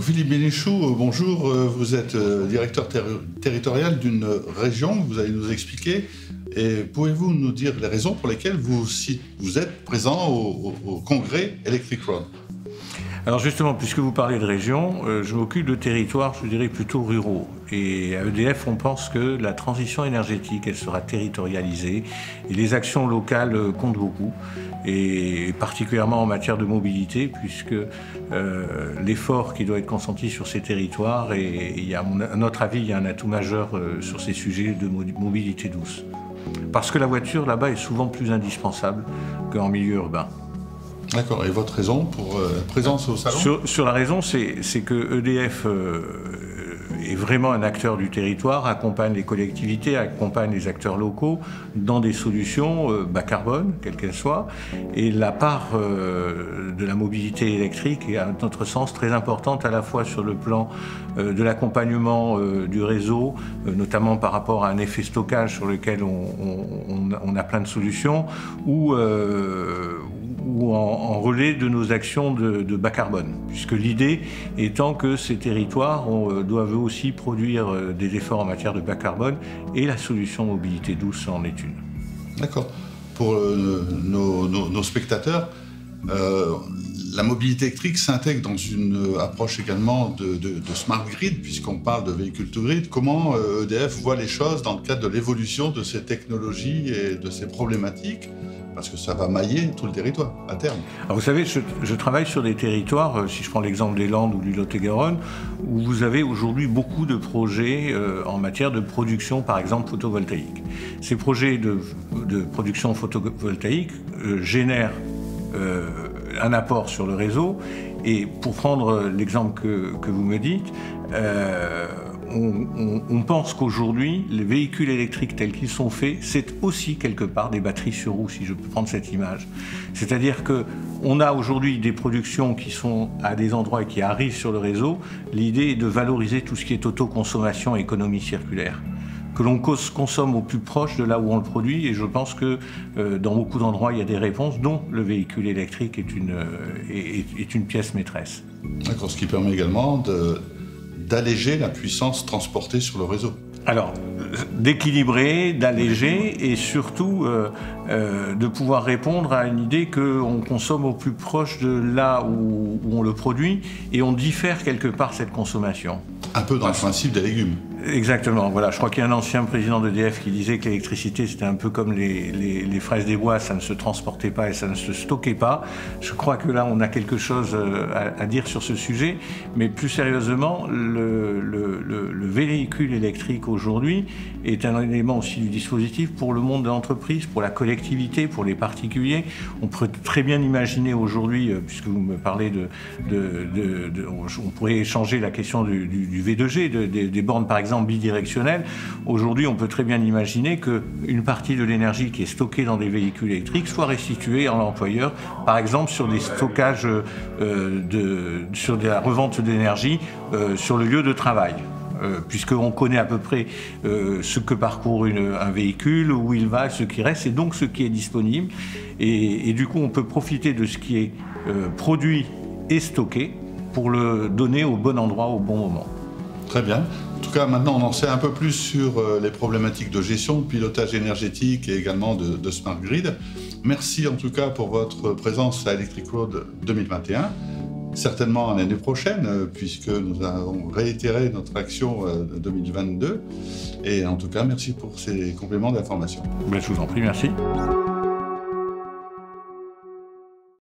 Philippe Bénichou, bonjour. Vous êtes directeur territorial d'une région, vous allez nous expliquer. Et pouvez-vous nous dire les raisons pour lesquelles vous êtes présent au congrès Electric Road? Alors justement, puisque vous parlez de région, je m'occupe de territoires, je dirais plutôt ruraux. Et à EDF, on pense que la transition énergétique, elle sera territorialisée et les actions locales comptent beaucoup, et particulièrement en matière de mobilité, puisque l'effort qui doit être consenti sur ces territoires, et à notre avis, il y a un atout majeur sur ces sujets de mobilité douce. Parce que la voiture, là-bas, est souvent plus indispensable qu'en milieu urbain. D'accord. Et votre raison pour présence au salon? Sur la raison, c'est que EDF est vraiment un acteur du territoire, accompagne les collectivités, accompagne les acteurs locaux dans des solutions bas carbone, quelles qu'elles soient. Et la part de la mobilité électrique est, à notre sens, très importante, à la fois sur le plan de l'accompagnement du réseau, notamment par rapport à un effet stockage sur lequel on a plein de solutions, ou en relais de nos actions de bas carbone, puisque l'idée étant que ces territoires doivent aussi produire des efforts en matière de bas carbone, et la solution mobilité douce en est une. D'accord. Pour nos spectateurs, la mobilité électrique s'intègre dans une approche également de smart grid, puisqu'on parle de véhicules to grid. Comment EDF voit les choses dans le cadre de l'évolution de ces technologies et de ces problématiques? Parce que ça va mailler tout le territoire, à terme. Alors vous savez, je travaille sur des territoires, si je prends l'exemple des Landes ou du Lot-et-Garonne, où vous avez aujourd'hui beaucoup de projets en matière de production, par exemple, photovoltaïque. Ces projets de production photovoltaïque génèrent un apport sur le réseau. Et pour prendre l'exemple que vous me dites, on pense qu'aujourd'hui, les véhicules électriques tels qu'ils sont faits, c'est aussi quelque part des batteries sur roues, si je peux prendre cette image. C'est-à-dire qu'on a aujourd'hui des productions qui sont à des endroits et qui arrivent sur le réseau. L'idée est de valoriser tout ce qui est autoconsommation et économie circulaire, que l'on consomme au plus proche de là où on le produit, et je pense que dans beaucoup d'endroits, il y a des réponses, dont le véhicule électrique est une pièce maîtresse. D'accord, ce qui permet également d'alléger la puissance transportée sur le réseau. Alors, d'équilibrer, d'alléger, et surtout de pouvoir répondre à une idée qu'on consomme au plus proche de là où on le produit, et on diffère quelque part cette consommation. Un peu dans le principe des légumes. Exactement, voilà. Je crois qu'il y a un ancien président d'EDF qui disait que l'électricité, c'était un peu comme les fraises des bois, ça ne se transportait pas et ça ne se stockait pas. Je crois que là, on a quelque chose à dire sur ce sujet, mais plus sérieusement, le véhicule électrique aujourd'hui est un élément aussi du dispositif pour le monde de l'entreprise, pour la collectivité, pour les particuliers. On peut très bien imaginer aujourd'hui, puisque vous me parlez on pourrait échanger la question du V2G, des bornes par exemple bidirectionnelles. Aujourd'hui, on peut très bien imaginer qu'une partie de l'énergie qui est stockée dans des véhicules électriques soit restituée à l'employeur, par exemple sur des stockages, sur de la revente d'énergie sur le lieu de travail. Puisqu'on connaît à peu près ce que parcourt un véhicule, où il va, ce qui reste, et donc ce qui est disponible. Et du coup, on peut profiter de ce qui est produit et stocké pour le donner au bon endroit, au bon moment. Très bien. En tout cas, maintenant, on en sait un peu plus sur les problématiques de gestion, de pilotage énergétique et également de smart grid. Merci en tout cas pour votre présence à Electric Road 2021. Certainement l'année prochaine, puisque nous avons réitéré notre action 2022. Et en tout cas, merci pour ces compléments d'information. Je vous en prie, merci.